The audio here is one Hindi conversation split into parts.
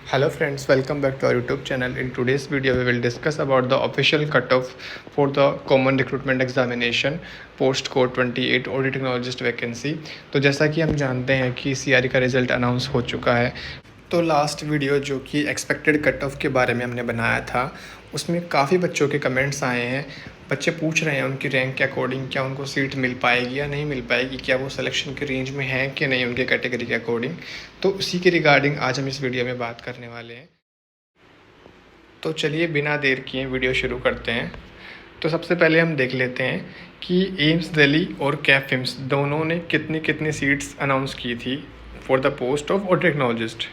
Hello friends, welcome back to our YouTube channel. In today's video, we will discuss about the official cutoff for the common recruitment examination post code 28 audit technologist vacancy. तो जैसा कि हम जानते हैं कि सीआरई का रिजल्ट अनाउंस हो चुका है। तो लास्ट वीडियो जो कि एक्सपेक्टेड कट ऑफ के बारे में हमने बनाया था, उसमें काफ़ी बच्चों के कमेंट्स आए हैं। बच्चे पूछ रहे हैं उनकी रैंक के अकॉर्डिंग क्या उनको सीट मिल पाएगी या नहीं मिल पाएगी, क्या वो सिलेक्शन के रेंज में हैं कि नहीं उनके कैटेगरी के अकॉर्डिंग। तो उसी के रिगार्डिंग आज हम इस वीडियो में बात करने वाले हैं। तो चलिए बिना देर किए वीडियो शुरू करते हैं। तो सबसे पहले हम देख लेते हैं कि एम्स दिल्ली और कैफिम्स दोनों ने कितनी कितनी सीट्स अनाउंस की थी for the post of audit technologist.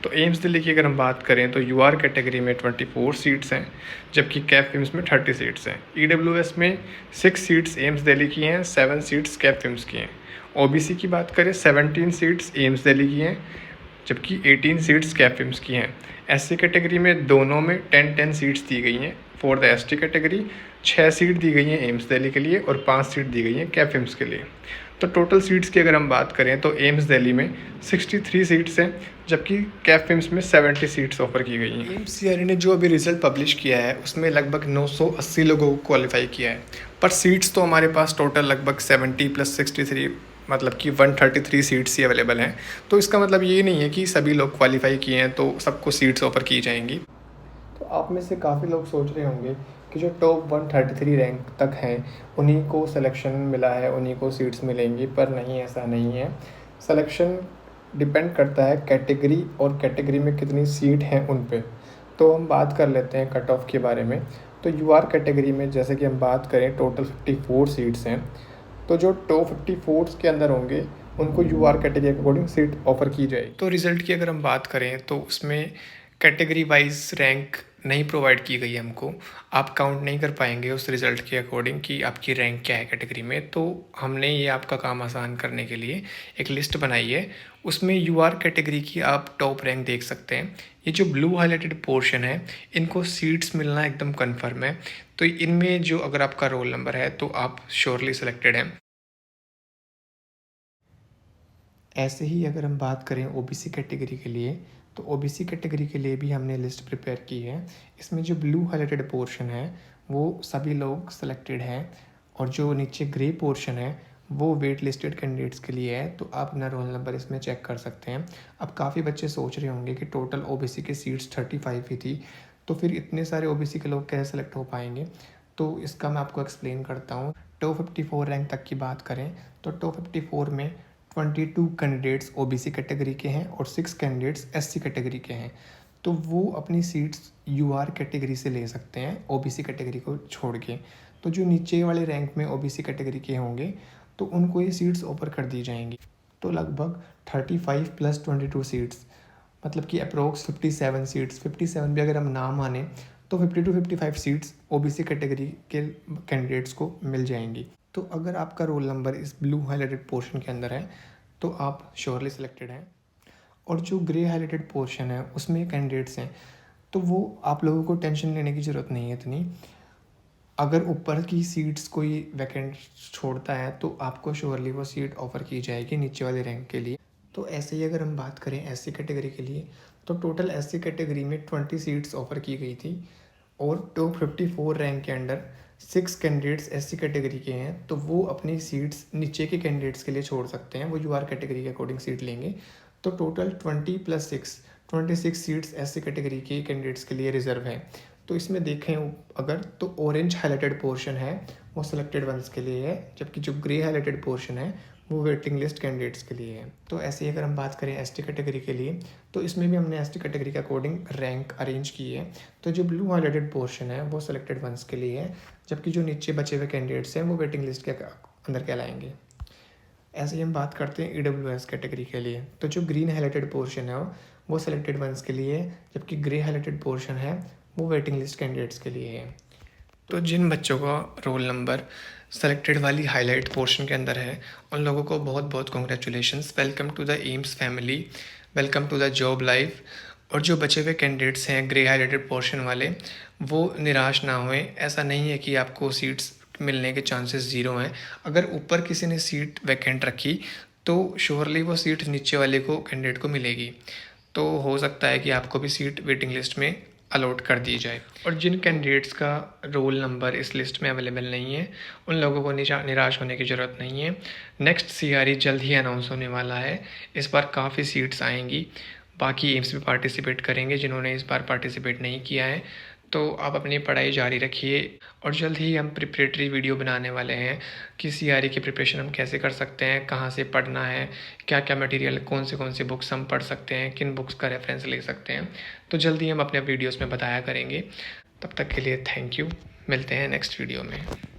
तो एम्स दिल्ली की अगर हम बात करें तो यूआर कैटेगरी में 24 सीट्स हैं, जबकि कैफिम्स में 30 सीट्स हैं। ईडब्ल्यूएस में 6 सीट्स एम्स दिल्ली की हैं, 7 सीट्स कैफिम्स की हैं। ओबीसी की बात करें 17 सीट्स एम्स दिल्ली की हैं, जबकि 18 सीट्स कैफिम्स की हैं। एससी कैटेगरी में दोनों में 10-10 सीट्स दी गई हैं। For the ST category 6 seat दी गई हैं एम्स दिल्ली के लिए और 5 सीट दी गई हैं कैफिम्स के लिए। तो टोटल सीट्स की अगर हम बात करें तो एम्स दिल्ली में 63 सीट्स हैं, जबकि कैफिम्स में 70 सीट्स ऑफर की गई हैं। एम्स सीआरई ने जो अभी रिजल्ट पब्लिश किया है उसमें लगभग 980 लोगों को क्वालिफाई किया है, पर सीट्स तो हमारे पास टोटल लगभग 70 + 63 मतलब कि 133 सीट्स ही अवेलेबल हैं। तो इसका मतलब ये नहीं है कि सभी लोग क्वालिफाई किए हैं तो सबको सीट्स ऑफर की जाएंगी। तो आप में से काफ़ी लोग सोच रहे होंगे कि जो टॉप 133 रैंक तक हैं उन्हीं को सिलेक्शन मिला है, उन्हीं को सीट्स मिलेंगी, पर नहीं, ऐसा नहीं है। सिलेक्शन डिपेंड करता है कैटेगरी और कैटेगरी में कितनी सीट हैं उन पे। तो हम बात कर लेते हैं कट ऑफ के बारे में। तो यूआर कैटेगरी में जैसे कि हम बात करें टोटल 54 सीट्स हैं। तो जो टॉप 54 के अंदर होंगे उनको यूआर कैटेगरी के अकॉर्डिंग सीट ऑफर की जाएगी। तो रिज़ल्ट की अगर हम बात करें तो उसमें कैटेगरी वाइज रैंक नहीं प्रोवाइड की गई है हमको। आप काउंट नहीं कर पाएंगे उस रिज़ल्ट के अकॉर्डिंग कि आपकी रैंक क्या है कैटेगरी में। तो हमने ये आपका काम आसान करने के लिए एक लिस्ट बनाई है, उसमें यूआर कैटेगरी की आप टॉप रैंक देख सकते हैं। ये जो ब्लू हाईलाइटेड पोर्शन है इनको सीट्स मिलना एकदम कन्फर्म है। तो इनमें जो अगर आपका रोल नंबर है तो आप श्योरली सिलेक्टेड हैं। ऐसे ही अगर हम बात करें ओबीसी कैटेगरी के लिए, तो ओबीसी कैटेगरी के लिए भी हमने लिस्ट प्रिपेयर की है। इसमें जो ब्लू हाईलाइटेड पोर्शन है वो सभी लोग सिलेक्टेड हैं, और जो नीचे ग्रे पोर्शन है वो वेट लिस्टेड कैंडिडेट्स के लिए है। तो आप अपना रोल नंबर इसमें चेक कर सकते हैं। अब काफ़ी बच्चे सोच रहे होंगे कि टोटल ओबीसी की सीट्स 35 ही थी, तो फिर इतने सारे ओबीसी के लोग कैसे सेलेक्ट हो पाएंगे। तो इसका मैं आपको एक्सप्लेन करता हूँ। टॉप 54 रैंक तक की बात करें तो टॉप 54 में 22 कैंडिडेट्स ओबीसी कैटेगरी के हैं और 6 कैंडिडेट्स एससी कैटेगरी के हैं। तो वो अपनी सीट्स यूआर कैटेगरी से ले सकते हैं ओबीसी कैटेगरी को छोड़ के। तो जो नीचे वाले रैंक में ओबीसी कैटेगरी के होंगे तो उनको ये सीट्स ऑफर कर दी जाएंगी। तो लगभग 35 + 22 सीट्स, मतलब कि अप्रोक्स 57 सीट्स, 57 भी अगर हम ना माने तो 50 to 55 सीट्स ओबीसी कैटेगरी के कैंडिडेट्स को मिल जाएंगी। तो अगर आपका रोल नंबर इस ब्लू हाईलाइटेड पोर्शन के अंदर है तो आप श्योरली सिलेक्टेड हैं। और जो ग्रे हाईलाइटेड पोर्शन है उसमें कैंडिडेट्स हैं, तो वो आप लोगों को टेंशन लेने की ज़रूरत नहीं है इतनी। अगर ऊपर की सीट्स कोई वैकेंट छोड़ता है तो आपको श्योरली वो सीट ऑफर की जाएगी नीचे वाले रैंक के लिए। तो ऐसे ही अगर हम बात करें एससी कैटेगरी के लिए, तो टोटल एससी कैटेगरी में 20 सीट्स ऑफर की गई थी, और टॉप 54 रैंक के अंडर 6 कैंडिडेट्स एससी कैटेगरी के हैं। तो वो अपनी सीट्स नीचे के कैंडिडेट्स के लिए छोड़ सकते हैं, वो यूआर कैटेगरी के अकॉर्डिंग सीट लेंगे। तो टोटल 20 + 6 26 सीट्स एससी कैटेगरी के कैंडिडेट्स के लिए रिजर्व है। तो इसमें देखें अगर तो ऑरेंज हाईलाइटेड पोर्शन है वो सिलेक्टेड वंस के लिए है, जबकि जो ग्रे हाईलाइटेड पोर्शन है वो वेटिंग लिस्ट कैंडिडेट्स के लिए है। तो ऐसे ही अगर हम बात करें एसटी कैटेगरी के लिए, तो इसमें भी हमने एसटी कैटेगरी के अकॉर्डिंग रैंक अरेंज की है। तो जो ब्लू हाईलाइटेड पोर्शन है वो सिलेक्टेड वंस के लिए है, जबकि जो नीचे बचे हुए कैंडिडेट्स हैं वो वेटिंग लिस्ट के अंदर कहलाएंगे। ऐसे ही हम बात करते हैं ईडब्ल्यूएस कैटेगरी के लिए, तो जो ग्रीन हाईलाइटेड पोर्शन है वो सिलेक्टेड वंस के लिए है, जबकि ग्रे हाईलाइटेड पोर्शन है वो वेटिंग लिस्ट कैंडिडेट्स के लिए है। तो जिन बच्चों का रोल नंबर सेलेक्टेड वाली हाईलाइट पोर्शन के अंदर है उन लोगों को बहुत बहुत congratulations, welcome to the AIIMS family, welcome to the job life. और जो बचे हुए कैंडिडेट्स हैं ग्रे हाईलाइटेड पोर्शन वाले, वो निराश ना होएं। ऐसा नहीं है कि आपको सीट्स मिलने के चांसेस ज़ीरो हैं। अगर ऊपर किसी ने सीट वैकेंट रखी तो श्योरली वो सीट नीचे वाले को कैंडिडेट को मिलेगी। तो हो सकता है कि आपको भी सीट वेटिंग लिस्ट में अलॉट कर दी जाए। और जिन कैंडिडेट्स का रोल नंबर इस लिस्ट में अवेलेबल नहीं है, उन लोगों को निराश होने की ज़रूरत नहीं है। नेक्स्ट सीआरई जल्द ही अनाउंस होने वाला है। इस बार काफ़ी सीट्स आएंगी। बाकी एम्स भी पार्टिसिपेट करेंगे जिन्होंने इस बार पार्टिसिपेट नहीं किया है। तो आप अपनी पढ़ाई जारी रखिए और जल्द ही हम प्रिपरेटरी वीडियो बनाने वाले हैं कि सीआरई की प्रिपरेशन हम कैसे कर सकते हैं, कहाँ से पढ़ना है, क्या क्या मटेरियल, कौन से बुक्स हम पढ़ सकते हैं, किन बुक्स का रेफरेंस ले सकते हैं। तो जल्दी हम अपने वीडियोस में बताया करेंगे। तब तक के लिए थैंक यू। मिलते हैं नेक्स्ट वीडियो में।